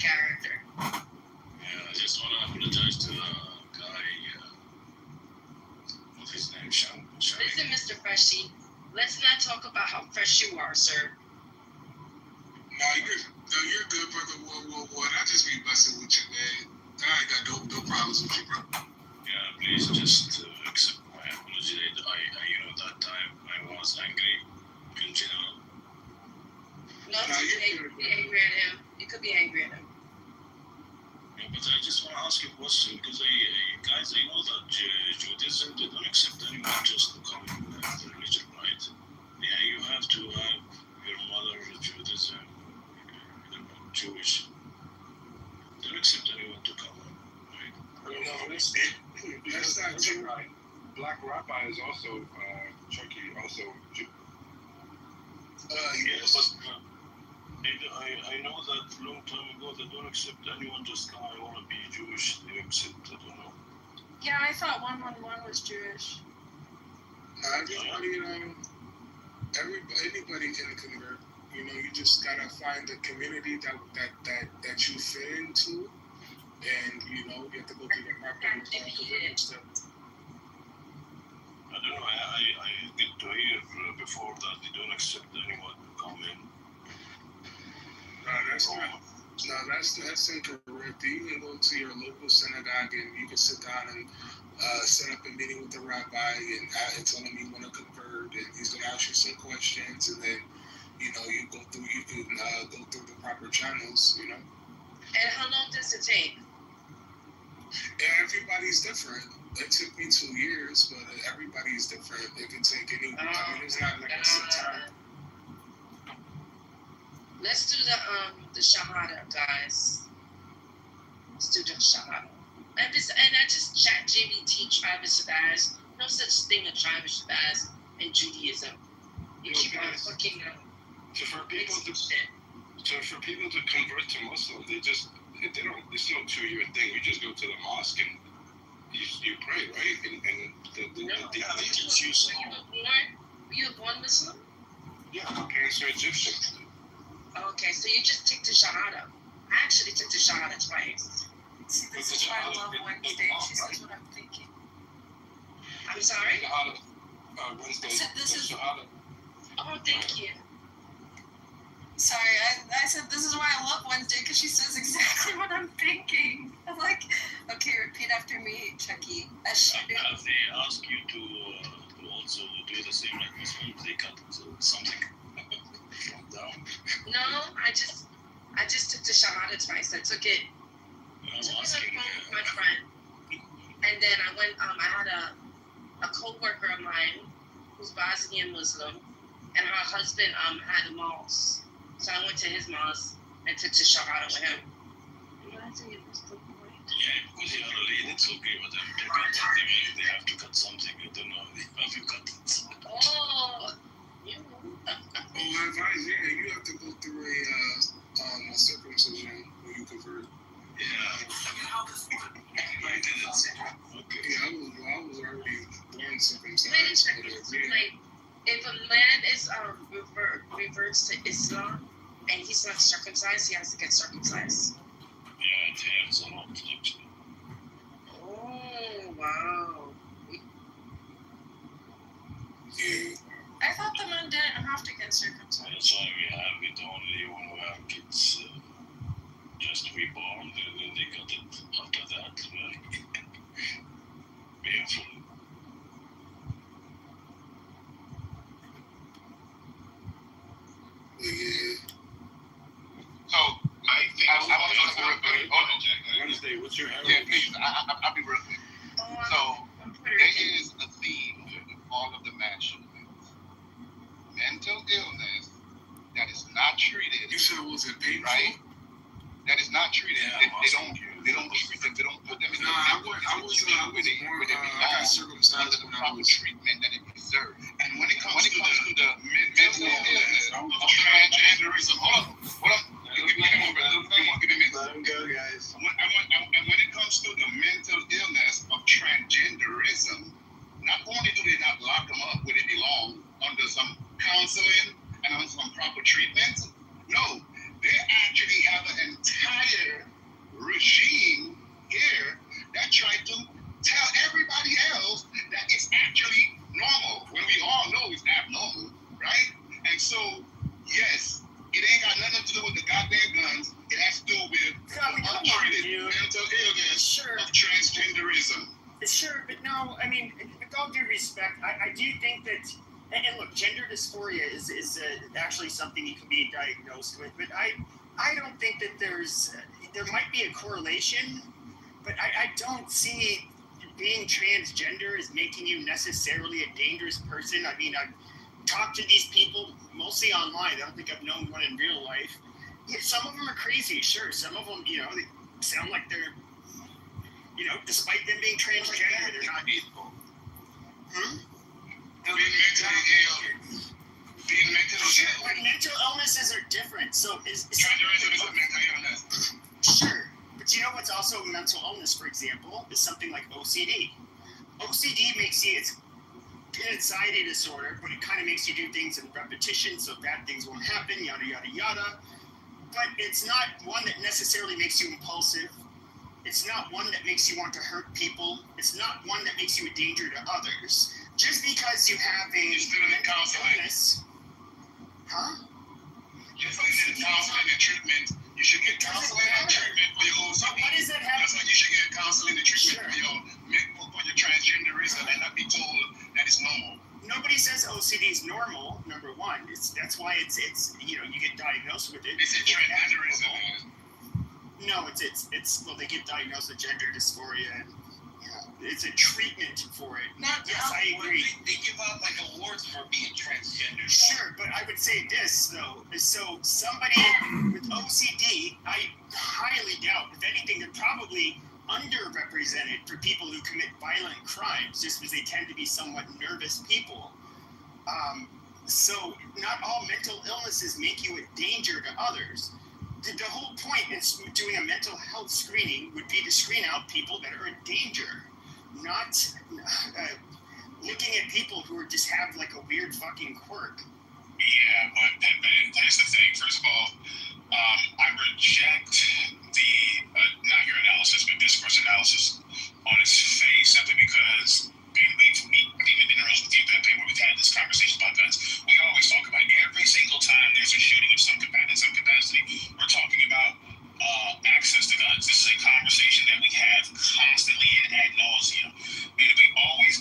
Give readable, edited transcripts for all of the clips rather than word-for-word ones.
character. Yeah, I just want to apologize to the guy. What's his name? Sean. Listen, Mr. Freshie, let's not talk about how fresh you are, sir. No, you're good, brother. What? I just be messing with you, man. I ain't got no problems with you, bro. Yeah, please just accept my apology. That time I was angry in general. No, you could be angry at him. You could be angry at him. Yeah, but I just want to ask you a question because guys, I know that Judaism, they don't accept anyone just to come in the religion, right? Yeah, you have to have your mother Judaism, Jewish. They don't accept anyone to come in, right? No, that's not true. Black rabbi is also Chucky, also Jew. Yes, but I know that long time ago they don't accept anyone just come. I want to be Jewish. They accept. I don't know. Yeah, I thought 111 was Jewish. Anybody can convert. You just gotta find the community that you fit into, and you have to go through the proper conversion step. I don't know. I get to hear before that they don't accept anyone to come in. That's incorrect. You can go to your local synagogue and you can sit down and set up a meeting with the rabbi and tell him you want to convert, and he's gonna ask you some questions, and then you can go through the proper channels. And how long does it take? Everybody's different. It took me 2 years, but everybody's different. It can take any. It's not like a set time. Let's do the Shahada, guys. Let's do the Shahada. And I just chat GBT Travis Shabazz. No such thing as Travis Shabazz in Judaism. You keep on fucking So for people to convert to Muslim, it's no 2-year thing. You just go to the mosque and you pray, right? And they teach you. So you were born Muslim? Yeah, my parents are Egyptian. Okay, so you just took the Shahada. I actually took the Shahada twice. See, this is why I love Wednesday. She says what I'm thinking. I'm sorry? Wednesday. I said this is... Oh, thank you. Sorry, I said this is why I love Wednesday, because she says exactly what I'm thinking. I'm like, okay, repeat after me, Chucky. Have they asked you to also do the same like Muslims? They cut something from down? No, I just took the Shahada twice. I took it. I'm Took it asking. with my friend, and then I went. I had a co-worker of mine who's Bosnian Muslim, and her husband had a mosque. So I went to his mosque and took the Shahada with him. Yeah, because you're a lead, it's okay, but I'm talking about them. They have to cut something. I don't know. Have you cut it? Oh, you. You have to go through a circumcision when you convert. Yeah. I did it. Okay. Yeah, I was already born circumcised. Wait a second. So, like, if a man is reverts to Islam and he's not circumcised, he has to get circumcised. Yeah, it helps a lot, actually. Oh, wow. Yeah. I thought the men didn't have to get circumcised. That's why we have it only when we have kids just reborn, then they got it after that. Painful. Yeah. So, I think I want to talk real quick. Hold on, Jack. Wednesday, what's your Yeah, please. I'll be real quick. So, there is a theme in all of the mass shootings. Mental illness that is not treated. You said it was a painful? Right? That is not treated. Yeah, They don't treat them. They don't put them in the I got circumcised under the when I proper was. treatment that it deserves. And when it comes to the mental illness of transgenderism, hold on. Give me a minute. Let him go, guys. And when it comes to the mental illness of transgenderism, not only do they not lock them up where they belong under some counseling and under some proper treatment, no, they actually have an entire I do think that, and look, gender dysphoria is actually something you can be diagnosed with, but I don't think that there might be a correlation, but I don't see being transgender as making you necessarily a dangerous person. I mean, I've talked to these people mostly online. I don't think I've known one in real life. Yeah, some of them are crazy, sure. Some of them, they sound like they're, despite them being transgender, they're not people. Being mentally ill. But mental illnesses are different. So Transgenderism is a mental illness. Sure. But you know what's also a mental illness, for example, is something like OCD. OCD makes you, it's an anxiety disorder, but it kind of makes you do things in repetition so bad things won't happen, yada, yada, yada. But it's not one that necessarily makes you impulsive. It's not one that makes you want to hurt people. It's not one that makes you a danger to others. Just because you have a mental illness. Huh? You're still in counseling and treatment. You should get counseling and treatment for your OCD. So what does that have? Just like you should get counseling and treatment for your transgenderism and not be told that it's normal. Nobody says OCD is normal. Number one, that's why it's you get diagnosed with it. They say transgenderism. No, well, they get diagnosed with gender dysphoria. And, it's a treatment for it. Yes, I agree. They give out like awards for being transgender. Sure, but I would say this though. So somebody with OCD, I highly doubt. If anything, they're probably underrepresented for people who commit violent crimes, just because they tend to be somewhat nervous people. So not all mental illnesses make you a danger to others. The whole point in doing a mental health screening would be to screen out people that are in danger, not looking at people who just have like a weird fucking quirk. Yeah, but here's the thing. First of all, I reject not your analysis, but discourse analysis on its face simply because we've even been around with you, Ben, where we've had this conversation about guns. We always talk about every single time there's a shooting of some capacity, we're talking about access to guns. This is a conversation that we have constantly and ad nauseum. And we always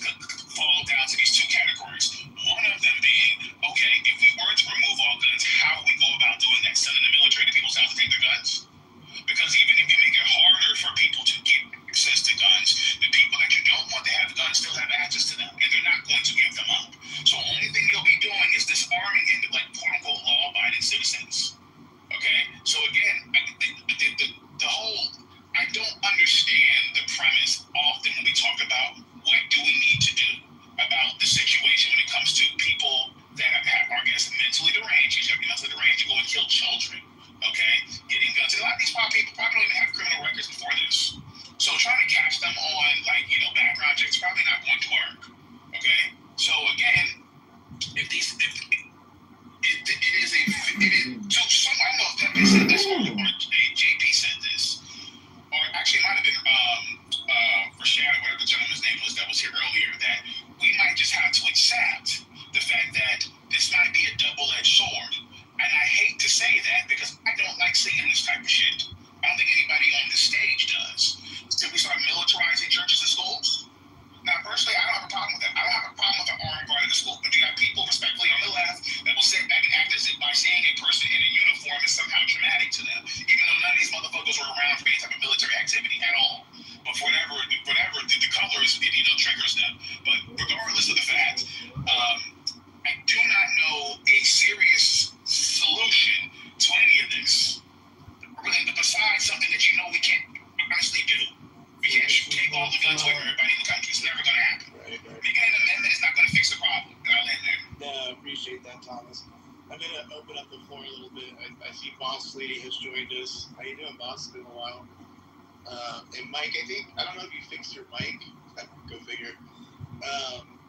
fall down to these two categories. One of them being, okay, if we were to remove all guns, how would we go about doing that? Sending the military to people's house to take their guns? Because even if you make it harder for people to get access to guns, the people that you don't want to have guns still have access to them, and they're not going to give them up. So the only thing you'll be doing is disarming into quote-unquote law-abiding citizens. Okay? So again, the whole, I don't understand the premise often when we talk about what do we need to do about the situation when it comes to people that are, I guess, mentally deranged. You go and kill children. Okay? Getting guns. And a lot of these people probably don't even have criminal records before this. So trying to catch them on, background checks is probably not going to work. Okay? So again, I don't know if Pepe said this or JP said this, or actually it might have been Rashad, or whatever the gentleman's name was that was here earlier, that we might just have to accept the fact that this might be a double-edged sword. And I hate to say that because I don't like seeing this type of shit. I don't think anybody on this stage does. Did we start militarizing churches and schools? Now, personally, I don't have a problem with that. I don't have a problem with an armed guard in the school, but you got people respectfully on the left that will sit back and act as if by seeing a person in a uniform is somehow traumatic to them, even though none of these motherfuckers were around for any type of military activity at all. But for whatever the colors, triggers them. But regardless of the fact, I do not know a serious solution to any of this, besides something that we can't honestly do. We can't take all the guns away from everybody in the country. It's never going to happen. Right. Making an amendment is not going to fix the problem. And I'll end there. Yeah, I appreciate that, Thomas. I'm going to open up the floor a little bit. I see Boss Lady has joined us. How you doing, Boss? It's been a while. And Mike, I don't know if you fixed your mic. Go figure.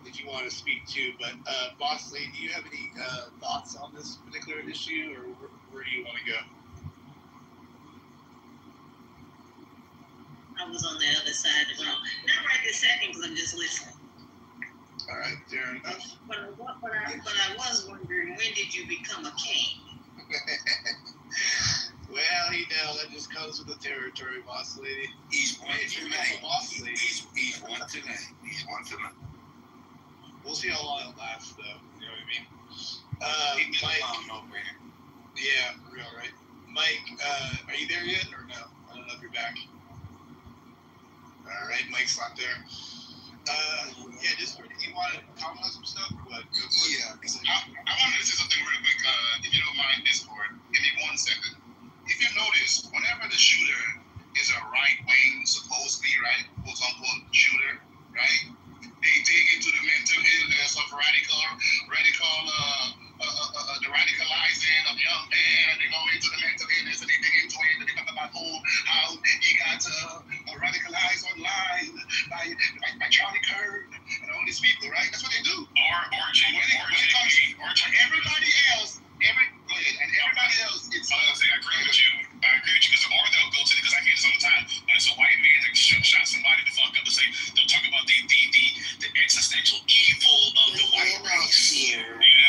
If you want to speak too. But Boss Lady, do you have any thoughts on this particular issue, or where do you want to go? I was on the other side of the room. Not right this second because I'm just listening. All right, fair enough. But I was wondering, when did you become a king? Well, that just comes with the territory, Boss Lady. He's one tonight. Boss Lady. He's one tonight. He's one tonight. We'll see how long it lasts, though. You know what I mean? Mike. Yeah, for real, right? Mike, are you there yet or no? I don't know if you're back. All right, Mike's not there. Yeah, just you want to comment on some stuff or what? Yeah, because I wanted to say something real quick. If you don't mind, Discord, give me 1 second. If you notice, whenever the shooter is a right wing, supposedly, right, quote unquote shooter, right, they dig into the mental illness of the radicalizing of young men. They go into the mental illness and they dig into it and they talk about how he got radicalized online by Charlie Kirk and all these people, right? That's what they do. Everybody else, go ahead, and everybody else, it's. I agree with you. Because they'll go to because I hear this all the time. When it's a white man that shot somebody the fuck up and say they'll talk about the existential evil of the white race.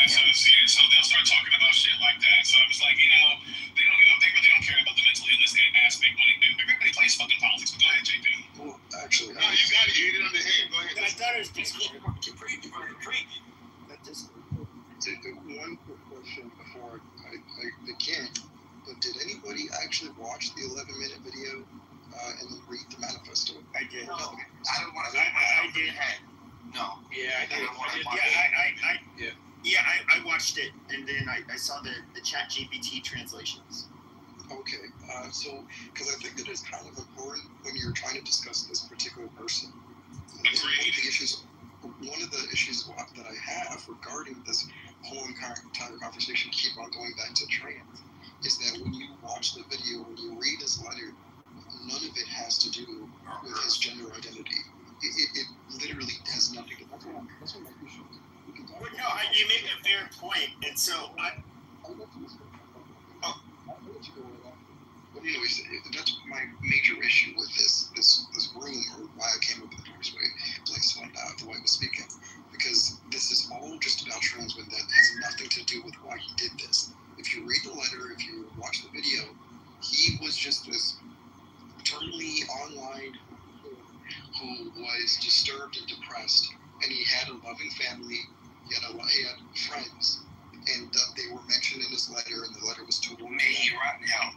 So they'll start talking about shit like that. So I'm just like, they really don't care about the mental illness aspect when everybody plays fucking politics. But go ahead, JP. Well, actually, No, you got it. You hit it on the head. Go ahead. I thought it was Discord. One quick question before I can't. But did anybody actually watch the 11-minute video and then read the manifesto? I did. No, I don't want to. I did. No. Yeah, I did. I watched it, and then I saw the Chat GPT translations. Okay, so because I think it is kind of important when you're trying to discuss this particular person. One of the issues that I have regarding this whole entire conversation, keep on going back to trans, is that when you watch the video, when you read his letter, none of it has to do with his gender identity. It literally has nothing to do with that. That's what my issue is. Well, no, you make a fair point, and so I'll let you go with that. But anyways, that's my major issue with this room, or why I came up with the first way, like the way I was speaking, because this is all just about trans men. That has nothing to do with why he did this. If you read the letter, if you watch the video, he was just this eternally online who was disturbed and depressed, and he had a loving family, he had friends, and they were mentioned in his letter, and the letter was to women. Right now.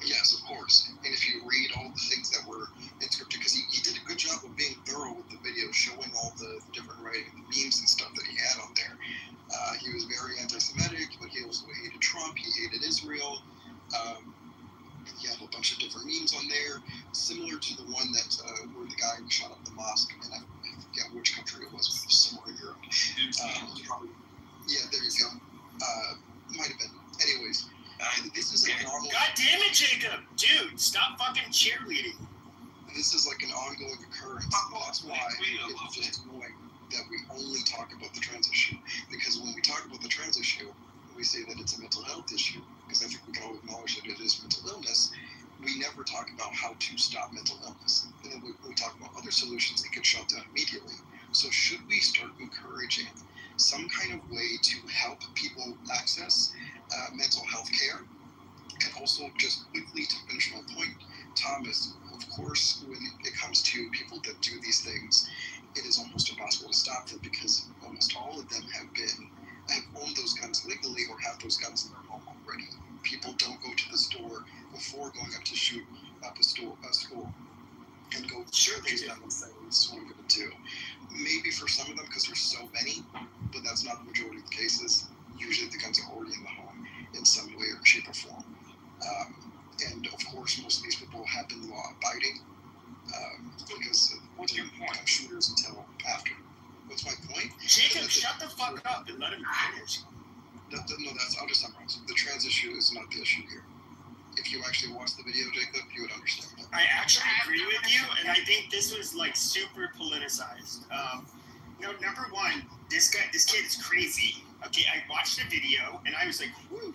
Yes, of course. And if you read all the things that were in scripture, because he did a good job of being thorough with the video, showing all the different writing, the memes and stuff that he had on there. He was very anti-Semitic, but he also hated Trump, he hated Israel. He had a bunch of different memes on there, similar to the one that where the guy who shot up the mosque, and I forget which country it was, but it was somewhere in Europe. Yeah, there you go. Might have been. Anyways, this is a normal. God damn it, Jacob! Dude, stop fucking cheerleading. This is like an ongoing occurrence. That's why it's just annoying that we only talk about the trans issue. Because when we talk about the trans issue, we say that it's a mental health issue, because I think we can all acknowledge that it is mental illness. We never talk about how to stop mental illness. And then we talk about other solutions that can shut down immediately. So should we start encouraging some kind of way to help people access mental health care? And also, just quickly to finish my point, Thomas, of course, when it comes to people that do these things, it is almost impossible to stop them, because almost all of them have owned those guns legally or have those guns in their home already. People don't go to the store before going up to shoot up a school and go shoot them and say, this is what I'm going to do. Maybe for some of them, because there's so many, but that's not the majority of the cases. Usually the guns are already in the home in some way or shape or form. And of course, most of these people have been law-abiding, because what's your point? Shooters until after. What's my point? Jacob, shut the fuck up and let him finish. No, I'll just summarize. The trans issue is not the issue here. If you actually watch the video, Jacob, you would understand that. I actually agree with you, and I think this was like super politicized. Number one, this kid is crazy. Okay, I watched the video and I was like, whew,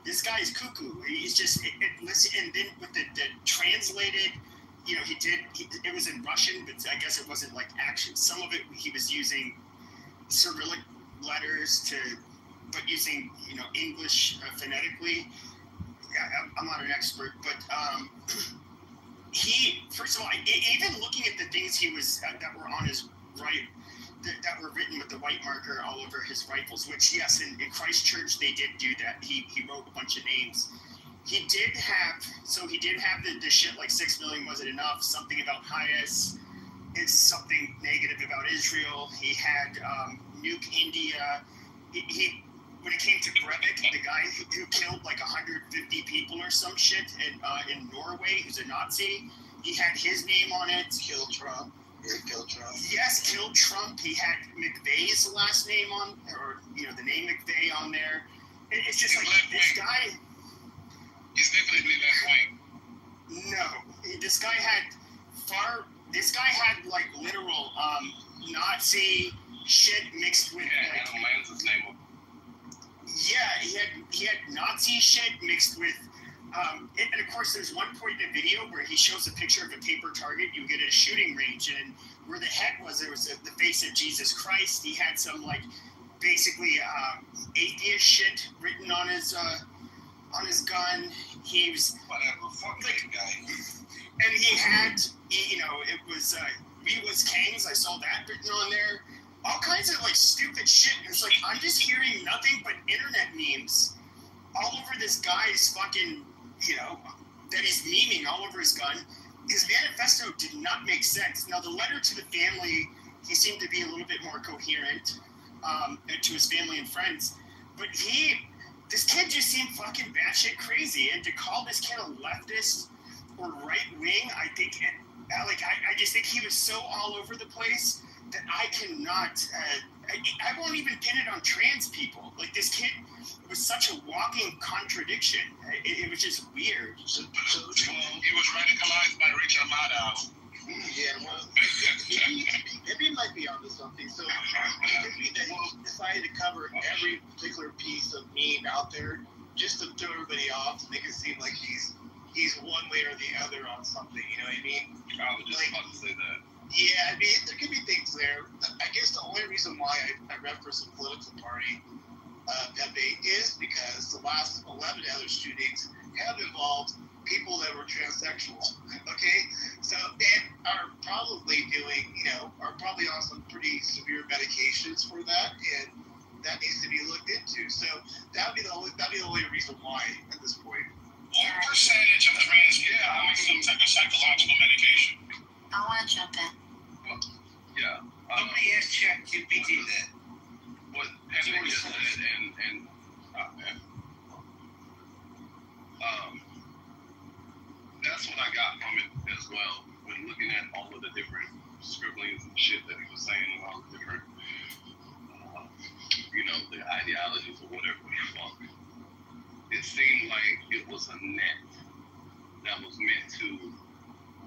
this guy is cuckoo. He's just listen, and then with the translated, it was in Russian, but I guess it wasn't like action. Some of it he was using Cyrillic letters but using English phonetically. I'm not an expert, but he, first of all, even looking at the things he was that were on his right that were written with the white marker all over his rifles, which, yes, in Christchurch they did do that. He wrote a bunch of names. He did have the shit like 6 million wasn't enough, something about Hayas, it's something negative about Israel. He had Nuke India. He when it came to Breivik, the guy who killed like 150 people or some shit in Norway, who's a Nazi, he had his name on it. Killed Trump. Yeah, killed Trump. Yes, killed Trump. He had McVeigh's last name on, or the name McVeigh on there. It's just like this guy. He's definitely left wing. No, this guy had like literal Nazi shit mixed with Lance's name. Yeah, he had Nazi shit mixed with and of course there's one point in the video where he shows a picture of a paper target you get at a shooting range, and where the head was, there was the face of Jesus Christ. He had some like basically atheist shit written on his gun. He was Whatever, fuck that guy. and he had, it was we was kings. I saw that written on there. All kinds of like stupid shit. It's like I'm just hearing nothing but internet memes all over this guy's fucking, that he's memeing all over his gun. His manifesto did not make sense. Now the letter to the family, he seemed to be a little bit more coherent to his family and friends, but this kid just seemed fucking batshit crazy. And to call this kid a leftist or right wing, I think, I just think he was so all over the place that I cannot. I won't even pin it on trans people. Like this kid was such a walking contradiction. It was just weird. He was radicalized by Richard Maddow. Yeah, well, maybe he might be onto something. So it could be that he decided to cover every particular piece of meme out there just to throw everybody off, to make it seem like he's one way or the other on something. You know what I mean? I was just about to say that. Yeah, I mean, there could be things there. I guess the only reason why I reference the political party Pepe is because the last 11 other shootings have involved people that were transsexual. Okay, so and are probably are probably on some pretty severe medications for that, and that needs to be looked into. So that'd be the only reason why at this point. What percentage of trans people are on some type of psychological medication? I want to jump in. Well, yeah. Somebody asked ChatGPT that. What Henry just said, and that's what I got from it as well. When looking at all of the different scribblings and shit that he was saying, and all the different, the ideologies or whatever the fuck. It seemed like it was a net that was meant to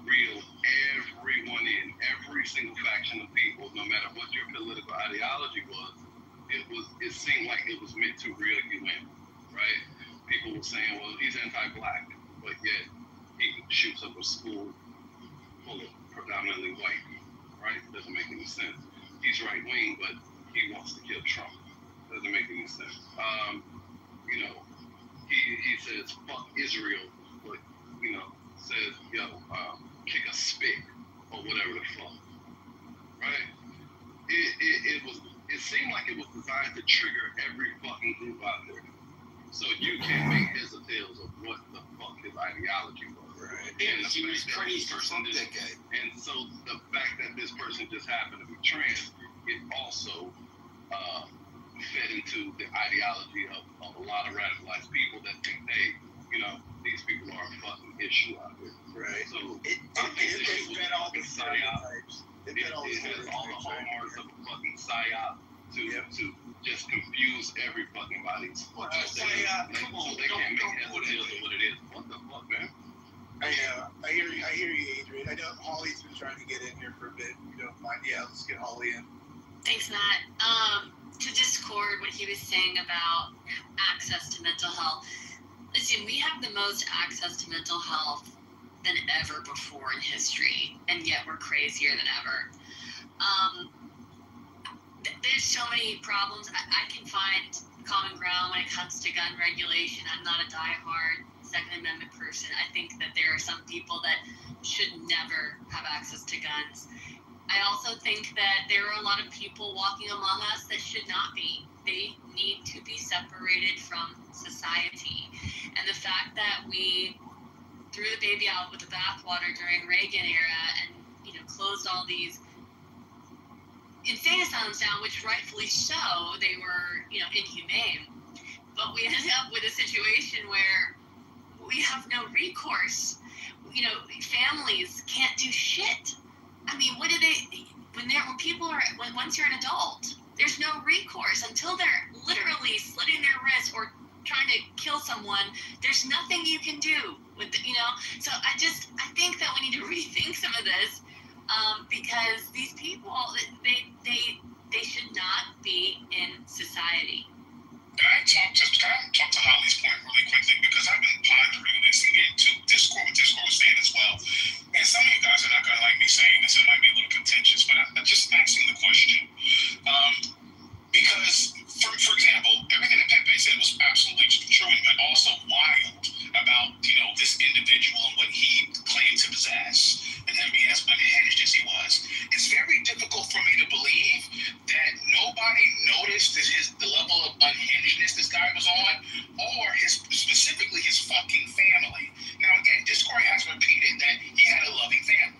reel everyone in, every single faction of people, no matter what your political ideology was. It seemed like it was meant to reel you in, right? People were saying, well, he's anti-black, but yet he shoots up a school full of predominantly white people, right? Doesn't make any sense. He's right-wing, but he wants to kill Trump. Doesn't make any sense. He says, fuck Israel, but, says, kick a spit, or whatever the fuck, right? It seemed like it was designed to trigger every fucking group out there. So you can make heads or tails of what the fuck his ideology was. Right. And he was crazy for something. And so the fact that this person just happened to be trans, it also fed into the ideology of a lot of radicalized people that think these people are a fucking issue out there. Right. So it fed all the stereotypes. It has all the hallmarks of a fucking psyop to just confuse every fucking body. Come on, they can't make heads or tails of what it is. What the fuck, man? I hear you, Adrian. I know Holly's been trying to get in here for a bit. If you don't mind, let's get Holly in. Thanks, Matt. To discord what he was saying about access to mental health. Listen, we have the most access to mental health than ever before in history, and yet we're crazier than ever. There's so many problems. I can find common ground when it comes to gun regulation. I'm not a diehard Second Amendment person. I think that there are some people that should never have access to guns. I also think that there are a lot of people walking among us that should not be. They need to be separated from society. And the fact that we threw the baby out with the bathwater during Reagan era and, closed all these insane asylums down, which rightfully so, they were, inhumane. But we ended up with a situation where we have no recourse. Families can't do shit. I mean, what do they? Once you're an adult, there's no recourse until they're literally slitting their wrists or trying to kill someone. There's nothing you can do with So I think that we need to rethink some of this, because these people, they should not be in society. Can I talk to Holly's point really quickly, because I've been pondering this again too. Discord was saying as well, and some of you guys are not gonna like me saying this. It might be a little contentious, but I'm just asking the question, because for example, everything that Pepe said was absolutely true, but also wild about this individual and what he claimed to possess, and him being as unhinged as he was. It's very difficult for me to believe that nobody noticed the level of unhingedness this guy was on, or specifically his fucking family. Now again, Discord has repeated that he had a loving family.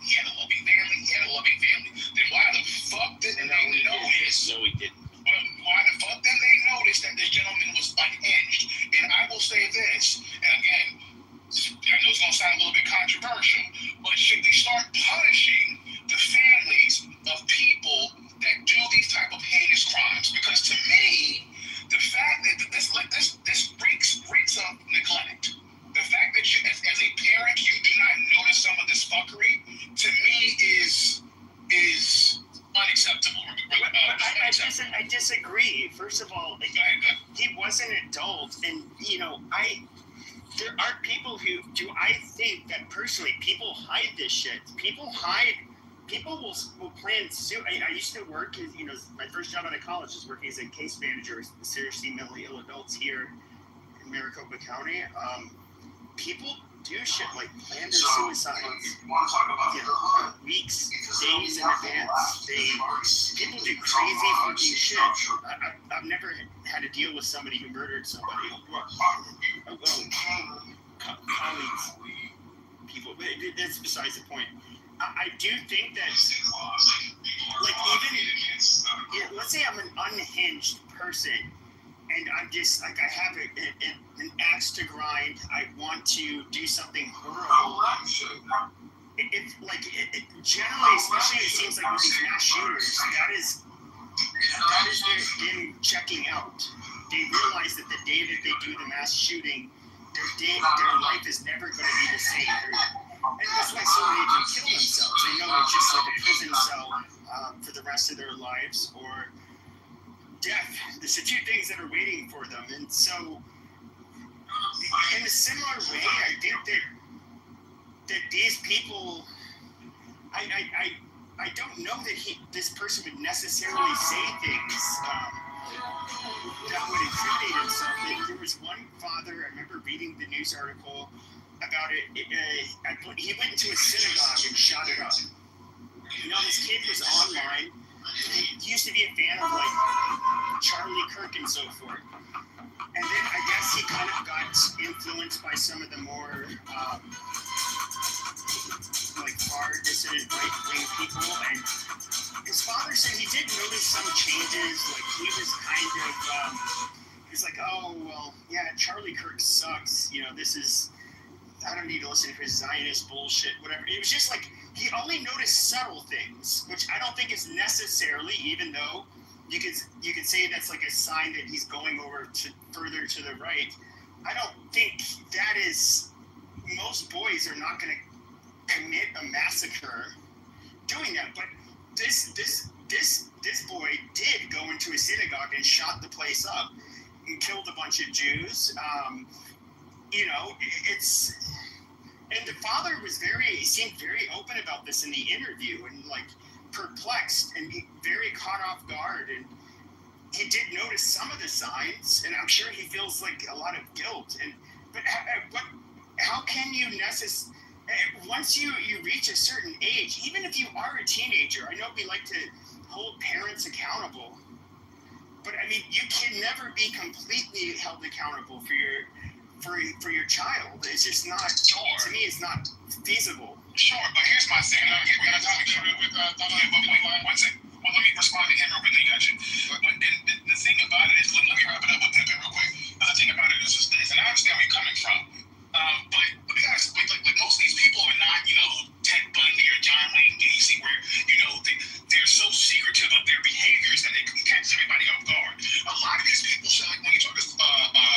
Then why the fuck didn't they notice? No, he didn't. Well, why the fuck didn't they notice that this gentleman was unhinged? And I will say this, and again, I know it's going to sound a little bit controversial, but should we start punishing the families of people that do these type of heinous crimes? Because to me, the fact that this reeks of neglect. The fact that you, as a parent, you do not notice some of this fuckery, to me is unacceptable. I disagree. First of all, he was an adult, and there are people who do. I think that personally, people hide this shit. People will plan suit. I used to work as my first job out of college was working as a case manager with seriously mentally ill adults here in Maricopa County. People do shit like plan their suicides. Weeks, days in advance. People do crazy fucking shit. I've never had to deal with somebody who murdered somebody. Colleagues, people. But that's besides the point. I do think that, even let's say I'm an unhinged person, and I'm just I have an axe to grind. I want to do something horrible. Generally, especially it seems like with these mass shooters, that is them checking out. They realize that the day that they do the mass shooting, their life is never going to be the same. And that's why so many of them kill themselves. They know it's just like a prison cell for the rest of their lives, or death. There's the two things that are waiting for them. And so, in a similar way, I think that these people, I don't know that this person would necessarily say things that would incriminate himself. There was one father, I remember reading the news article about it. He went into a synagogue and shot it up. This kid was online. He used to be a fan of Charlie Kirk and so forth. And then I guess he kind of got influenced by some of the more hard dissident right-wing people. And his father said he did notice some changes. He was kind of he's like, oh well, yeah, Charlie Kirk sucks. This is, I don't need to listen to his Zionist bullshit, whatever. It was just he only noticed subtle things, which I don't think is necessarily, even though you could say that's a sign that he's going over further to the right. I don't think that is. Most boys are not going to commit a massacre doing that, but this boy did go into a synagogue and shot the place up and killed a bunch of Jews. It's. And the father seemed very open about this in the interview, and perplexed and very caught off guard. And he did notice some of the signs, and I'm sure he feels a lot of guilt. But how can you once you reach a certain age, even if you are a teenager, I know we like to hold parents accountable, but I mean, you can never be completely held accountable for your child. It's just not. Sure. To me, it's not feasible. Sure, but here's my thing. We're not talking real quick. Wait, one second. Well, let me respond to him real quick. Got you. But the thing about it is, let me wrap it up with Pepe real quick. The thing about it is this, and I understand where you're coming from. But we gotta, like most of these people are not, Ted Bundy or John Wayne Gacy, where, they're so secretive of their behaviors that they can catch everybody off guard. A lot of these people, so like when you talk to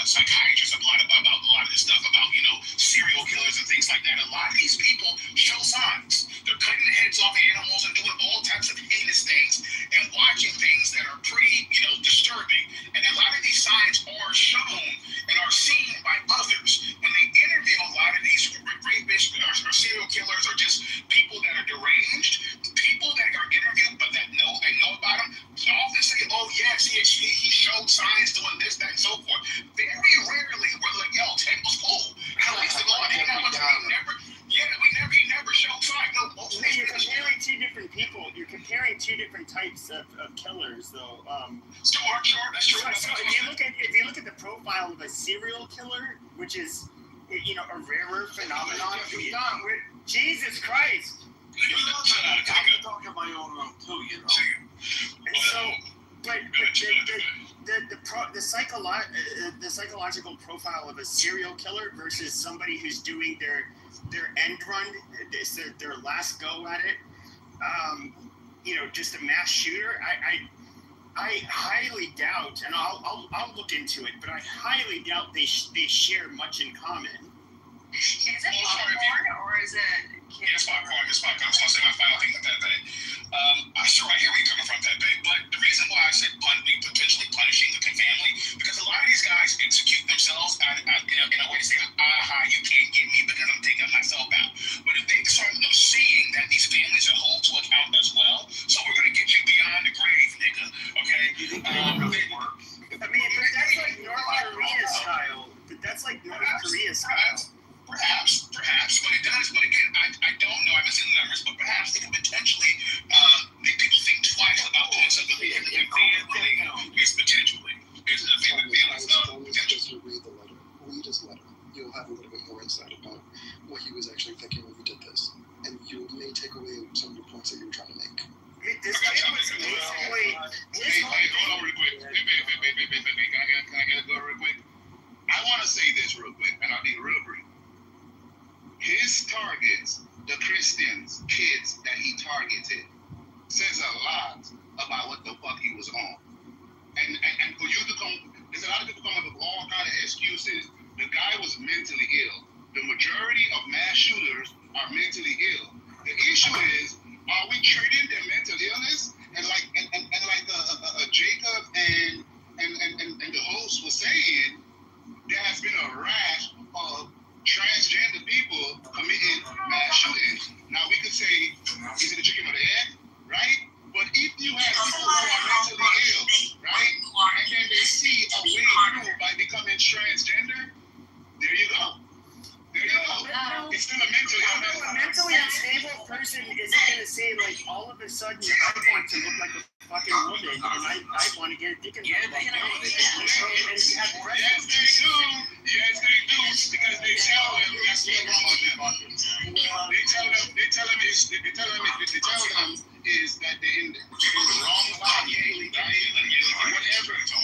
psychiatrists about a lot of this stuff about, serial killers and things like that, a lot of these people show signs. They're cutting the heads off animals and doing all types of heinous things and watching things that are pretty, disturbing. And a lot of these signs are shown and are seen by others. When they interview a lot of these rapists or serial killers or just people that are deranged, people that are interviewed but that know about them, they often say, oh yes, he showed signs doing this, that, and so forth. Very rarely we're like, yo, Ted was cool. How we used to go and hang out with him. He never showed signs. No, most of these You're comparing two different people. You're comparing two different types of killers, though. Sure, that's true. So if you look at the profile of a serial killer, which is a rarer phenomenon, Jesus Christ. I'm talking my own room too, And so, but the psychological profile of a serial killer versus somebody who's doing their end run, their last go at it, just a mass shooter. I highly doubt, and I'll look into it, but I highly doubt they share much in common. Is it popcorn or is it? Yeah, it's popcorn. It's popcorn. I was going to say my final thing with that thing. I hear where you're coming from, Pepe, but the reason why I said potentially punishing the family, because a lot of these guys execute themselves in a way to say, you can't get me because I'm taking myself out. But if they start seeing that these families are held to account as well, so we're going to get you beyond the grave, nigga, okay? You think that really works? I mean, but that's like North Korea style. Perhaps, but it does. But again, I don't know. I haven't seen the numbers, but perhaps they could potentially make people think twice about doing something because their family is potentially. It's a family Just read the letter. Read his letter. You'll have a little bit more insight about what he was actually thinking when he did this, and you may take away some of the points that you were trying to make. This kid was basically. Hold on real quick. Can I go real quick? I want to say this real quick, and I'll be real brief. His targets, the Christians, kids that he targeted, says a lot about what the fuck he was on. And for you to come, there's a lot of people come up with all kind of excuses. The guy was mentally ill. The majority of mass shooters are mentally ill. The issue is, are we treating their mental illness? And like Jacob and the host was saying, there has been a rash of transgender people committing mass shootings. Now we could say, is it the chicken or the egg, right? But if you have people who are mentally ill, right, and then they see a way through by becoming transgender, there you go. It's still a mental illness. A mentally unstable person isn't going to say, like, all of a sudden, I want to look like a fucking woman, and I want to get a dick in my mouth. Yes, they do. Because they tell them that's what's wrong with them. They tell them is that they're in the wrong body, right? Whatever. Go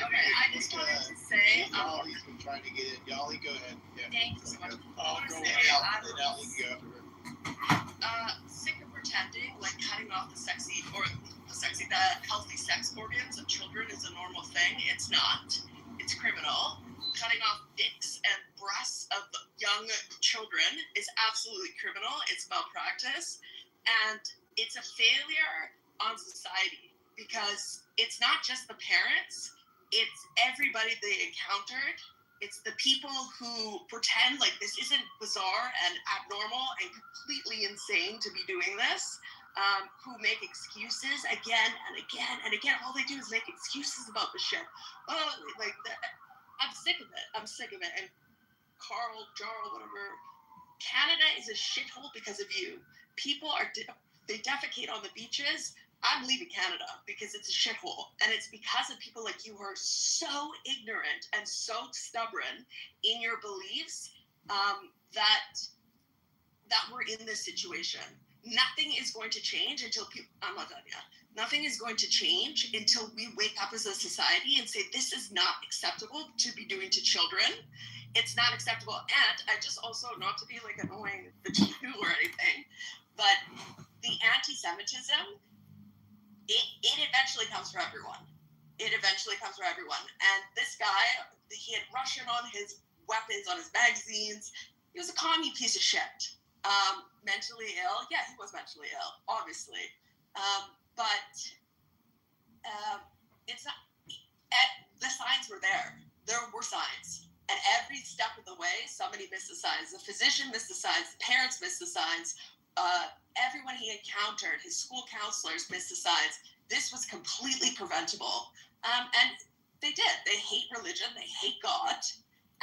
ahead. I just wanted to say, Yali's been trying to get in. Yali, go ahead. Yeah. thank you so much. I'll go Say, ahead. I Then Yali can go after her. sick of pretending like cutting off the healthy sex organs of children is a normal thing. It's not. It's criminal. Cutting off dicks and breasts of young children is absolutely criminal. It's malpractice, and it's a failure on society because it's not just the parents. It's everybody they encountered. It's the people who pretend like this isn't bizarre and abnormal and completely insane to be doing this, who make excuses again and again and again. All they do is make excuses about the shit. Oh, like that. I'm sick of it. And Jarl, whatever. Canada is a shithole because of you. People they defecate on the beaches. I'm leaving Canada because it's a shithole. And it's because of people like you who are so ignorant and so stubborn in your beliefs that we're in this situation. Nothing is going to change until people, I'm not done yet. Nothing is going to change until we wake up as a society and say, this is not acceptable to be doing to children. It's not acceptable. And I just also, not to be like annoying the two or anything, but the anti-Semitism, it eventually comes for everyone. It eventually comes for everyone. And this guy, he had Russian on his weapons, on his magazines. He was a commie piece of shit. Mentally ill. Yeah, he was mentally ill, obviously. But it's not, the signs were there. There were signs. And every step of the way, somebody missed the signs. The physician missed the signs. The parents missed the signs. Everyone he encountered, his school counselors missed the signs. This was completely preventable. And they did. They hate religion. They hate God.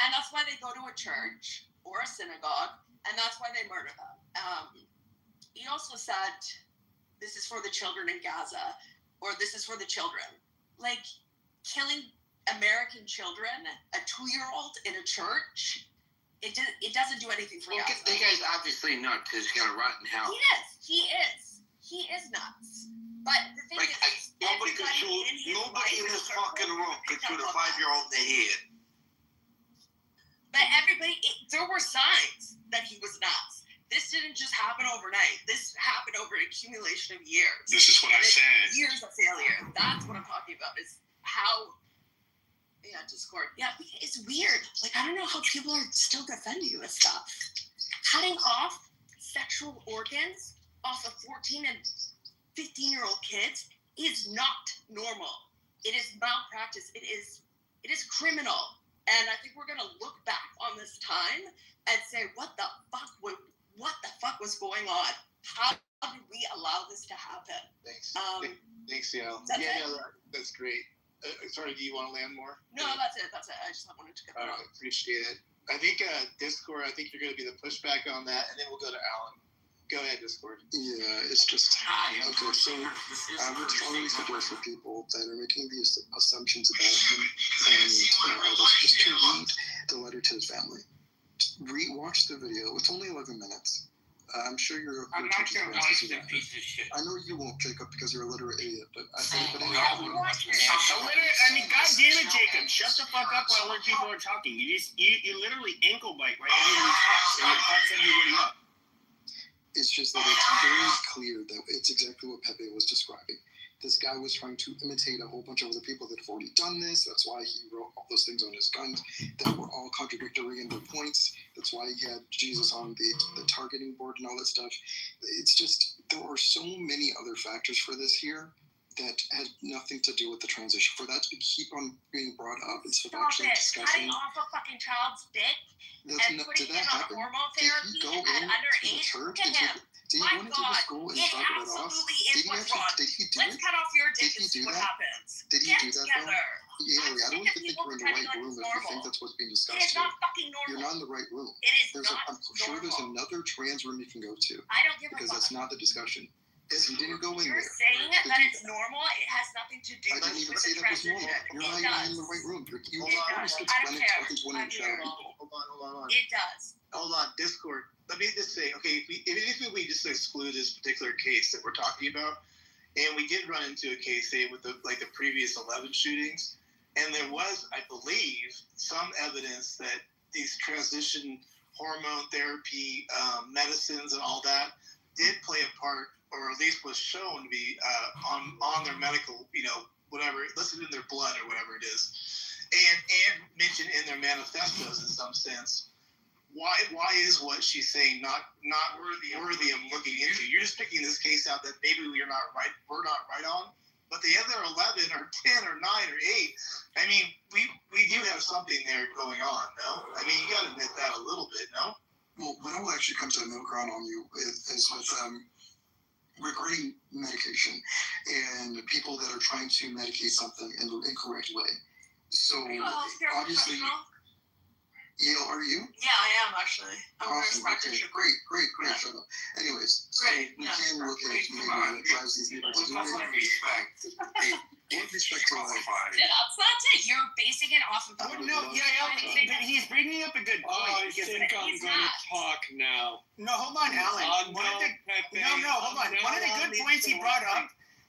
And that's why they go to a church or a synagogue. And that's why they murder them. He also said, this is for the children in Gaza, or this is for the children. Like, killing American children, a 2-year-old in a church, it doesn't do anything for Gaza. The guy's obviously nuts because he's got a rotten house. He is nuts. But the thing is, nobody in this fucking room could shoot a 5-year-old in the head. But there were signs that he was nuts. This didn't just happen overnight. This happened over an accumulation of years. This is what I said. Years of failure. That's what I'm talking about, is how, Discord. Yeah, it's weird. Like, I don't know how people are still defending you with stuff. Cutting off sexual organs off of 14 and 15-year-old kids is not normal. It is malpractice. It is criminal. And I think we're going to look back on this time and say, what the fuck was going on? How did we allow this to happen? Thanks. Thanks, Yael. That's great. Sorry, do you want to land more? No, that's it. I just wanted to get that on. Appreciate it. I think Discord, I think you're going to be the pushback on that, and then we'll go to Alan. Go ahead, Discord. Yeah, it's just, okay, so I would strongly suggest for people that are making these assumptions about him and all this, just to read the letter to his family. Watch the video. It's only 11 minutes. I'm sure I'm not going to watch that piece of shit. I know you won't, Jacob, because you're a literate idiot, but I think... God damn it, Jacob. Shut the fuck up while other people are talking. You literally ankle bite right into your talks, and it fucks everybody up. It's just that it's very clear that it's exactly what Pepe was describing. This guy was trying to imitate a whole bunch of other people that have already done this. That's why he wrote all those things on his guns that were all contradictory in their points. That's why he had Jesus on the targeting board and all that stuff. It's just, there are so many other factors for this here that had nothing to do with the transition. For that to keep on being brought up instead of actually discussing. Cutting off a fucking child's dick and putting him on hormone therapy at underage. Look at him. My God, it absolutely is what's wrong. Let's cut off your dick and see what happens. Did he do that, though? Yeah, I don't even think we're in the right room if you think that's what's being discussed. It is not fucking normal. You're not in the right room. It is not I'm sure there's another trans room you can go to. I don't give a fuck. Because that's not the discussion. If you didn't go in there. You're saying that it's normal. It has nothing to do with the transition. I didn't even say that was normal. You're not even in the right room. You does. I don't care. Hold on. It does. Hold on, Discord. Let me just say, okay, if we just exclude this particular case that we're talking about, and we did run into a case, say, with the previous 11 shootings, and there was, I believe, some evidence that these transition hormone therapy medicines and all that did play a part, or at least was shown to be on their medical, whatever, listed in their blood or whatever it is, and mentioned in their manifestos in some sense. Why is what she's saying not worthy of looking into? You're just picking this case out that maybe we're not right on, but the other 11 or 10 or 9 or 8, I mean, we do have something there going on, no? I mean, you got to admit that a little bit, no? Well, what I will actually come to a middle ground on you is with regarding medication and people that are trying to medicate something in the incorrect way. So obviously, Yale, are you? Yeah, I am actually. I'm a nurse Awesome. Okay, practitioner. great. Yeah. Shut up. Anyways, so Great, we yeah. can look at maybe what drives these people to do it. Respect. Hey, what respect to life? That's it. You're basing it off of. Oh, no, but he's bringing up a good point. I because think I'm he's going to not. talk now. No, hold on, Alan. One of the, Pepe. hold on. One of the good points he brought up.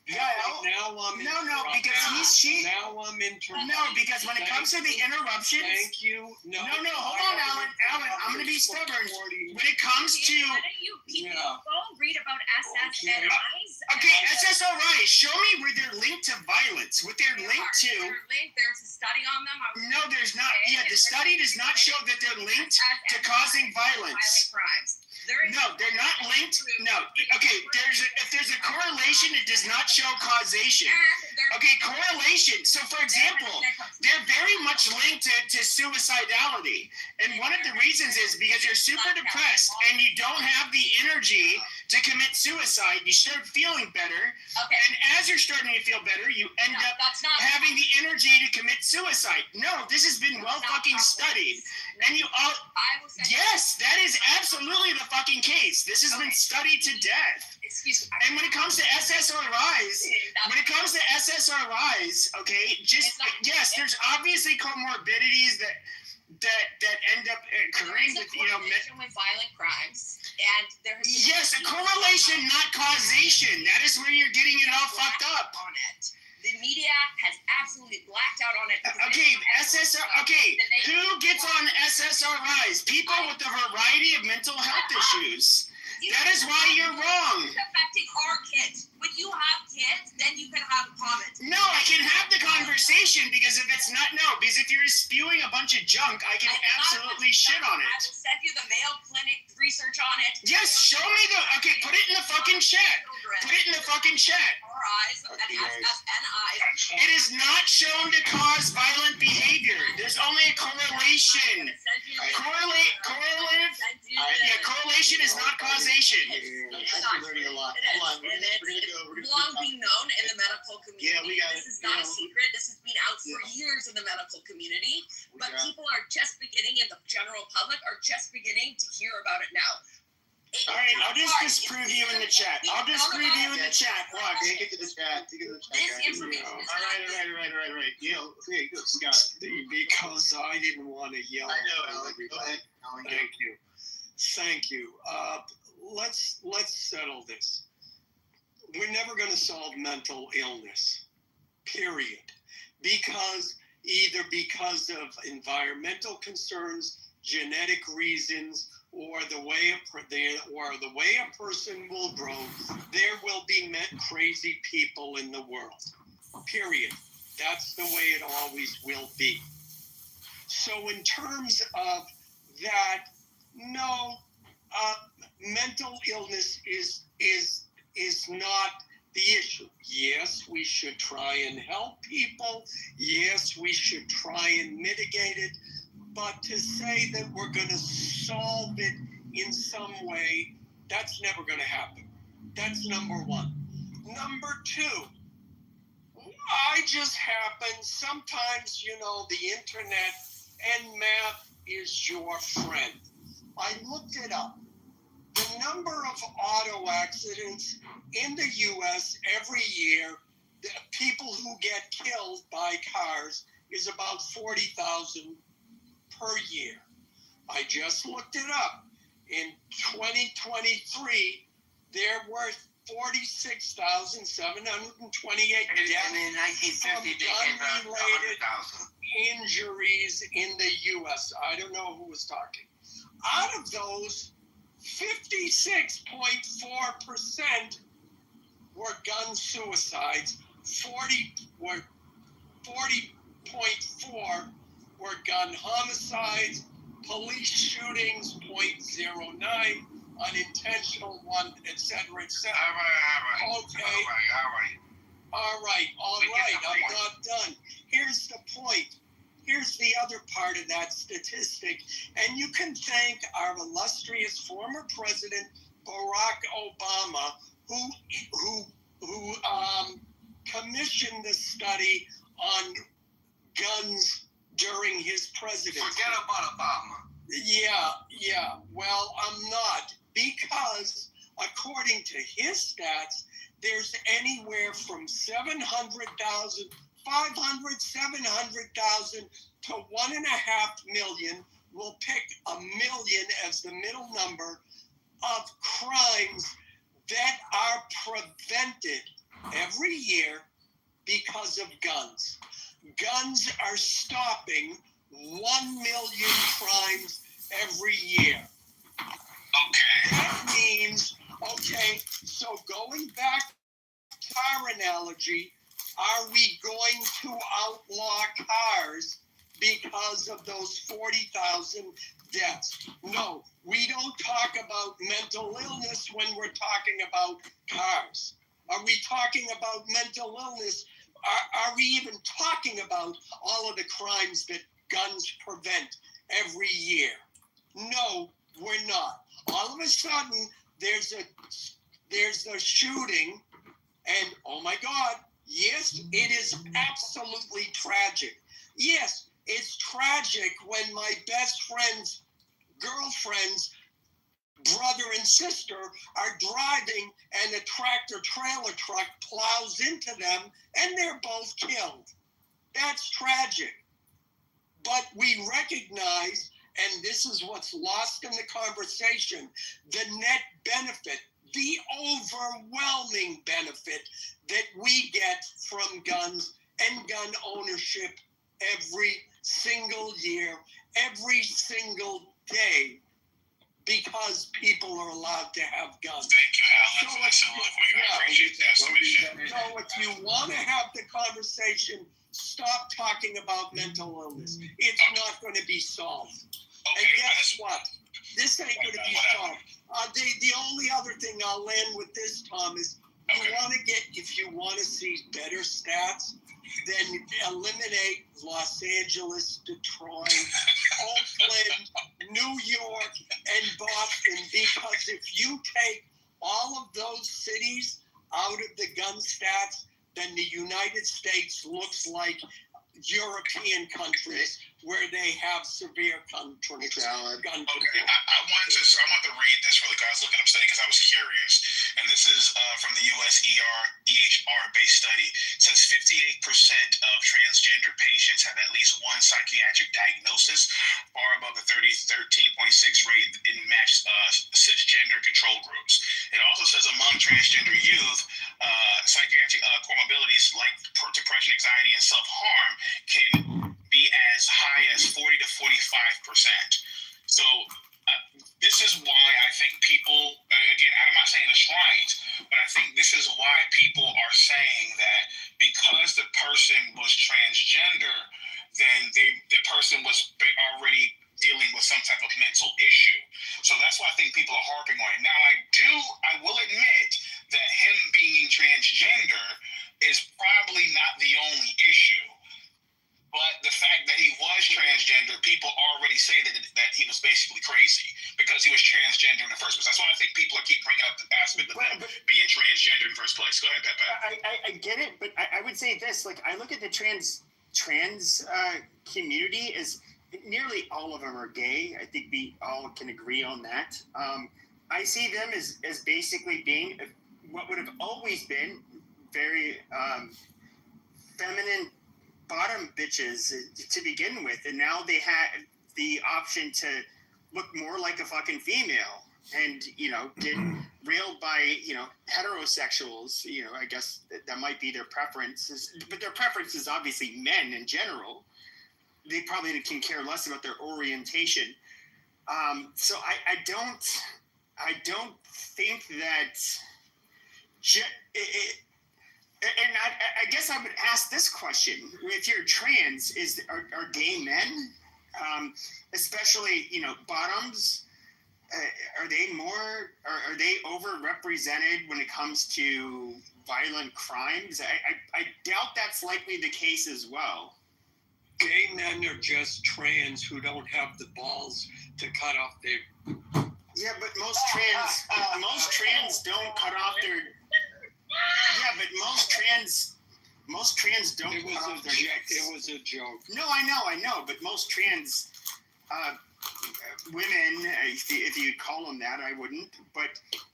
Yeah, Now I'm no, because she. Now I'm interrupting. No, because when it comes to the interruptions. Thank you. No, hold on, Alan. I'm going to be stubborn. When it comes to. Why don't you people go read about SSNIs? Okay, SSRIs. Show me where they're linked to violence. What they're linked to. There's a study on them. No, there's not. Yeah, the study does not show that they're linked to causing violence. Violent crimes. No, they're not linked. No. Okay, if there's a correlation, it does not show causation. Okay, correlation. So, for example, they're very much linked to suicidality. And one of the reasons is because you're super depressed and you don't have the energy to commit suicide. You start feeling better. Okay. And as you're starting to feel better, you end up having the energy to commit suicide. No, this has been well fucking studied. And you all. Yes, that is absolutely the fucking case. This has been studied to death. Excuse me. And when it comes to SSRIs, okay, yes, there's obviously comorbidities that end up occurring with with violent crimes, and there has been yes, a correlation, not causation. That is where you're getting it all fucked up. On it. The media has absolutely blacked out on it. Okay, who gets on SSRIs? People with a variety of mental health issues. That is why you're wrong. It's affecting our kids. When you have kids, then you can have a comment. No, I can have the conversation because because if you're spewing a bunch of junk, I can absolutely shit on I it. will send you the Mayo Clinic research on it. Yes, show me put it in the fucking chat. Put it in the fucking chat. RIs and SSNIs. It is not shown to cause violent behavior. There's only a correlation. Correlation is not causation. I'm learning a lot. Hold on, It's long been known in the medical community. Yeah, we got This is not a secret. This has been out for years in the medical community. But people are just beginning, in the general public, are just beginning to hear about it now. All right, I'll just disprove you in the chat. Watch. Take it to the chat. This information is All right. Yeah, okay, good, Scott. Because I didn't want to yell. I know, Alan. Go ahead. Alan, Thank you. Let's settle this. We're never going to solve mental illness, period. Because of environmental concerns, genetic reasons, or the way a person will grow, there will be crazy people in the world. Period. That's the way it always will be. So in terms of that, no, mental illness is not the issue. Yes, we should try and help people. Yes, we should try and mitigate it. But to say that we're going to solve it in some way, that's never going to happen. That's number one. Number two, I just happen, sometimes, the internet and math is your friend. I looked it up. The number of auto accidents in the U.S. every year, the people who get killed by cars, is about 40,000 per year. I just looked it up. In 2023, there were 46,728 deaths And in 1950, they came out gun-related injuries in the U.S. I don't know who was talking. Out of those, 56.4% were gun suicides. 40.4 were gun homicides. Police shootings, 0.09. Unintentional one, etc., etc. Okay. All right. I'm not done. Here's the point. Here's the other part of that statistic, and you can thank our illustrious former president Barack Obama, who commissioned the study on guns during his presidency. Forget about Obama. Yeah. Well, I'm not, because according to his stats, there's anywhere from 700,000 to 1.5 million. We'll pick 1 million as the middle number of crimes that are prevented every year because of guns. Guns are stopping 1 million crimes every year. Okay. That means, so going back to our analogy, are we going to outlaw cars because of those 40,000 deaths? No, we don't talk about mental illness when we're talking about cars. Are we talking about mental illness? Are we even talking about all of the crimes that guns prevent every year? No, we're not. All of a sudden, there's a shooting, and oh my God, yes, it is absolutely tragic. Yes, it's tragic when my best friend's girlfriend's brother and sister are driving and a tractor-trailer truck plows into them and they're both killed. That's tragic. But we recognize, and this is what's lost in the conversation, the net benefit, the overwhelming benefit that we get from guns and gun ownership every single year, every single day, because people are allowed to have guns. Thank you, Alan, for that soliloquy. I appreciate that submission. So if you want to have the conversation, stop talking about mental illness. It's not going to be solved. And guess what? This ain't going to be solved. The only other thing I'll land with this, Tom, is if you want to see better stats, then eliminate Los Angeles, Detroit, Oakland, New York, and Boston, because if you take all of those cities out of the gun stats, then the United States looks like European countries where they have severe gun control. Okay, I want to read this really quick. I was looking up study because I was curious, and this is from the U.S. EHR based study. It says 58% of transgender patients have at least one psychiatric diagnosis, far above the 13.6 rate in matched cisgender control groups. It also says among transgender youth, psychiatric comorbidities like depression, anxiety, and self-harm can be as high as 40 to 45%. So this is why I think people, again, I'm not saying it's right, but I think this is why people are saying that because the person was transgender, then the person was already dealing with some type of mental issue. So that's why I think people are harping on it. Now, I will admit that him being transgender is probably not the only issue. But the fact that he was transgender, people already say that he was basically crazy because he was transgender in the first place. That's why I think people keep bringing up the aspect of him being transgender in the first place. Go ahead, Pepe. I get it, but I would say this. Like, I look at the trans community as nearly all of them are gay. I think we all can agree on that. I see them as basically being what would have always been very feminine bottom bitches to begin with, and now they have the option to look more like a fucking female and, get railed by, heterosexuals. I guess that might be their preference, but their preference is obviously men in general. They probably can care less about their orientation. So I don't think that and I guess I would ask this question: if you're trans, are gay men, especially bottoms, are they overrepresented when it comes to violent crimes? I doubt that's likely the case as well. Gay men are just trans who don't have the balls to cut off their. Yeah, but most trans don't cut off their. Yeah, but most trans don't It was cut a off their joke. dicks. It was a joke. No, I know, but most trans women, if you call them that, I wouldn't, but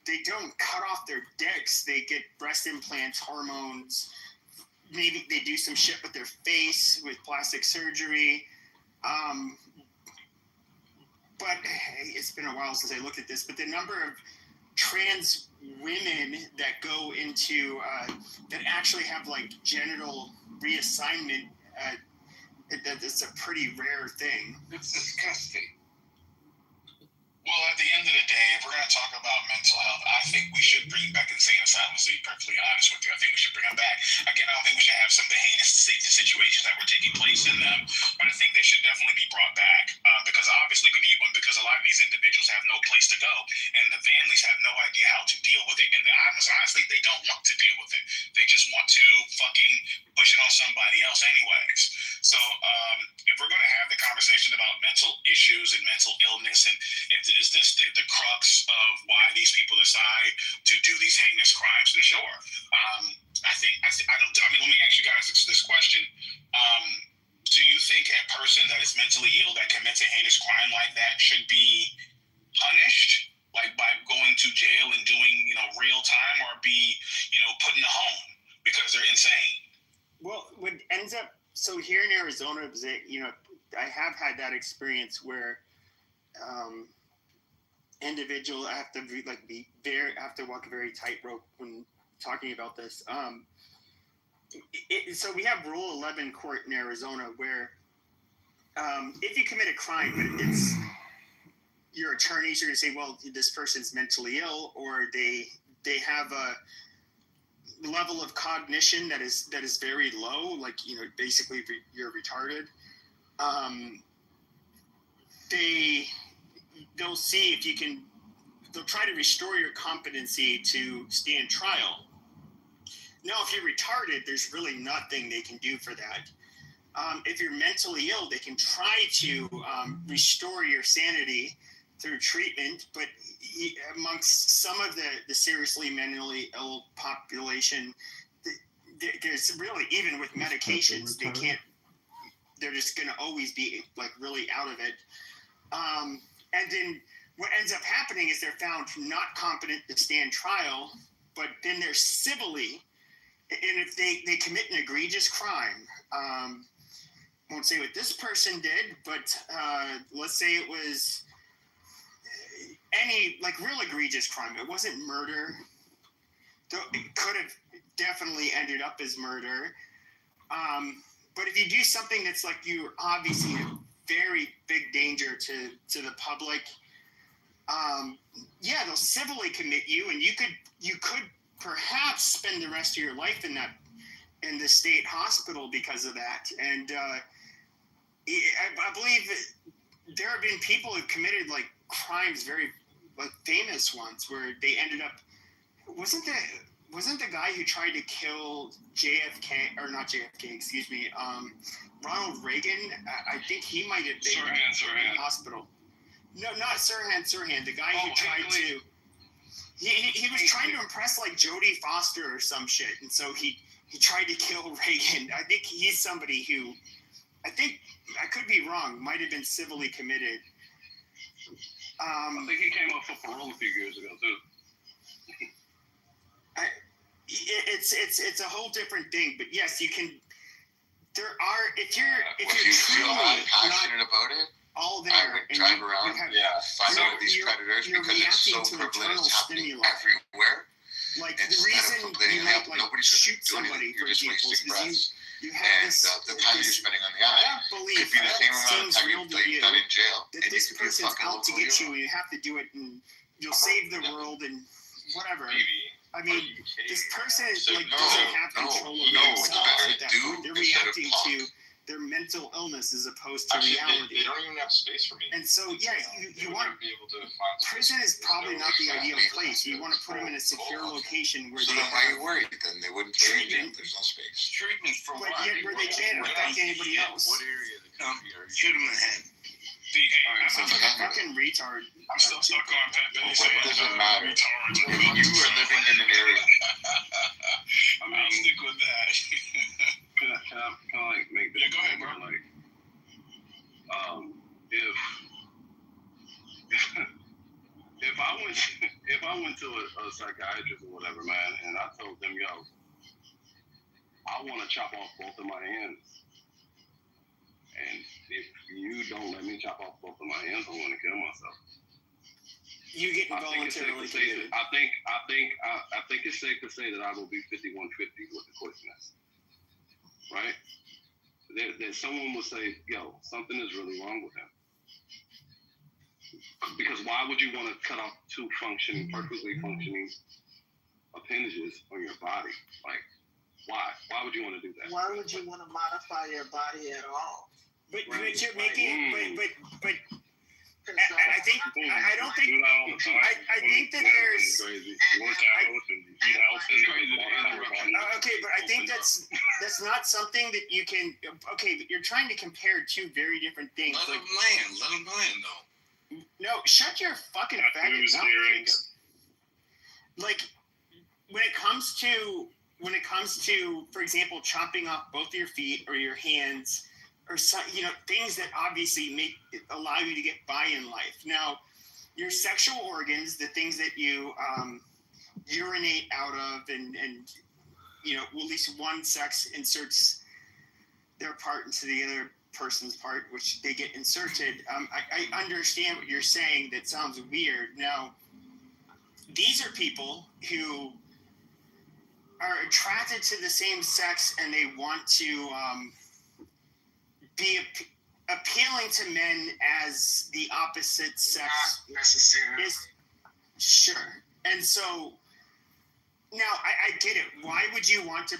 they don't cut off their dicks. They get breast implants, hormones. Maybe they do some shit with their face with plastic surgery. But it's been a while since I looked at this. But the number of trans women that go into that actually have like genital reassignment, that's a pretty rare thing. It's disgusting. Well, at the end of the day, if we're going to talk about mental health, I think we should bring back insane asylums, to be perfectly honest with you. I think we should bring them back. Again, I don't think we should have some of the heinous situations that were taking place in them, but I think they should definitely be brought back because obviously we need one because a lot of these individuals have no place to go and the families have no idea how to deal with it. And honestly, they don't want to deal with it. They just want to fucking push it on somebody else anyways. So if we're going to have the conversation about mental issues and mental illness and is this the crux of why these people decide to do these heinous crimes? Then sure. Let me ask you guys this question. Do you think a person that is mentally ill that commits a heinous crime like that should be punished, like by going to jail and doing, real time, or be, put in a home because they're insane? Well, what ends up, so here in Arizona, I have had that experience where individual have to have to walk a very tightrope when talking about this. So we have Rule 11 court in Arizona where if you commit a crime, but it's your attorneys are going to say, well, this person's mentally ill, or they have a level of cognition that is very low, like basically you're retarded. They'll see if you can. They'll try to restore your competency to stand trial. Now, if you're retarded, there's really nothing they can do for that. If you're mentally ill, they can try to restore your sanity through treatment, but amongst some of the seriously mentally ill population, there's really, even with medications, they can't. They're just going to always be like really out of it. And then what ends up happening is they're found not competent to stand trial, but then they're civilly, and if they commit an egregious crime, won't say what this person did, but let's say it was any like real egregious crime. It wasn't murder. Though it could have definitely ended up as murder. But if you do something that's like you're obviously in very big danger to the public, they'll civilly commit you, and you could perhaps spend the rest of your life in the state hospital because of that. And I believe that there have been people who committed like crimes, very like famous ones, where they ended up. Wasn't the guy who tried to kill JFK, or not JFK, excuse me, Ronald Reagan? I think he might have been in the hospital. No, not Sirhan. The guy who tried to. He was trying to impress like Jodie Foster or some shit, and so he tried to kill Reagan. I think he's somebody who, I think, I could be wrong, might have been civilly committed. I think he came off for parole a few years ago too. It's a whole different thing, but yes, you can. There are if you're feel truly passionate about it, all there, I would drive around, find out these predators because it's so prevalent, it's happening everywhere. Like Instead the reason of complaining, you might like nobody's shoot going to do somebody, anything. You're for just example, wasting is breath. you have And this, the time you're spending on the eye belief could be the same amount of seems time real you've to you done in jail, that and you this could be a person's fucking out to local get hero. you, and you have to do it, and you'll save the world and whatever. I mean, this person doesn't have control of themselves at that point. They're reacting to their mental illness as opposed to reality. They don't even have space for me. And so, you want to be able to find prison is probably not the ideal place. You want to put them in a secure location where so they then why are you have worried? Then they wouldn't take it. There's no space. Treatment for but what? yet where they can't affect anybody else. What area of the country are you? Shoot him in the head. Fucking retard. I'm still stuck on that. What doesn't matter? Retard. You are living in an area. I'll stick with that. went to a psychiatrist or whatever, man, and I told them, yo, I want to chop off both of my hands, and if you don't let me chop off both of my hands, I'm going to kill myself. You get involuntarily committed. I think it's safe to say that I will be 5150 with the quickness, right? There someone will say, yo, something is really wrong with him. Because why would you want to cut off two perfectly functioning appendages on your body? Like, why? Why would you want to do that? Why would you want to modify your body at all? But you're making but I think I don't think I think that there's okay, but I think that's not something that you can. Okay, but you're trying to compare two very different things. Let him land though. No, shut your fucking faggot mouth, Jacob. Like when it comes to, for example, chopping off both your feet or your hands. Or some, things that obviously allow you to get by in life. Now, your sexual organs, the things that you urinate out of, and at least one sex inserts their part into the other person's part, which they get inserted. I understand what you're saying. That sounds weird. Now, these are people who are attracted to the same sex, and they want to. Be appealing to men as the opposite sex. Not necessarily. Sure. And so now I get it. Why would you want to